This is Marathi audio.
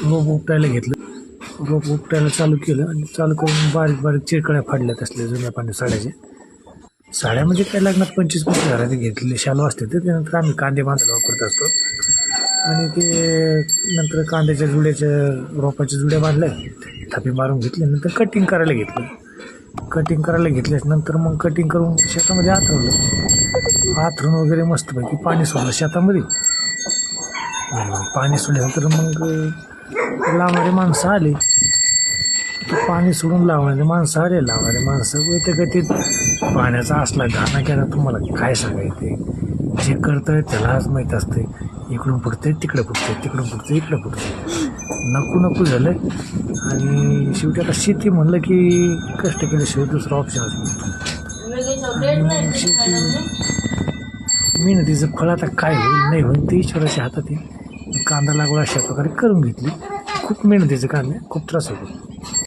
रोप उपटायला घेतलं. रोप उपटायला चालू केलं आणि चालू करून बारीक बारीक चिरकळ्या फाडल्यात असल्या जुन्या पाणी साड्याच्या. साड्या म्हणजे काय लग्नात 25-25 घेतलेले शालू असते ते. त्यानंतर आम्ही कांदे बांधायला वापरत असतो. आणि ते नंतर कांद्याच्या जुड्याच्या रोपाच्या जुड्या बांधल्या, थापी मारून घेतली. नंतर कटिंग करायला घेतलं. कटिंग करायला घेतल्यानंतर मग कटिंग करून शेतामध्ये आथरवलं. आथरून वगैरे मस्तपैकी पाणी सोडलं शेतामध्ये. पाणी सोडल्यानंतर मग लावणारे माणसं आले. पाणी सोडून लावणारे माणसं आले. लावणारे माणसं गतीत पाण्याचा असला घाणा केला तुम्हाला काय सांगायचे. जे करतंय त्यालाच माहीत असते. इकडून फुटते तिकडे फुटते, तिकडून फुटते इकडे फुटते. नको झालं. आणि शेवटी आता शेती म्हणलं की कष्ट केल्याशिवाय दुसरा ऑप्शन असतो. शेवटी मेहनतीचं फळ आता काय होईल नाही होईल ते ईश्वराच्या हातात आहे. कांदा लागवड अशा प्रकारे करून घेतली. खूप मेहनतीचं काम आहे, खूप त्रास होतो.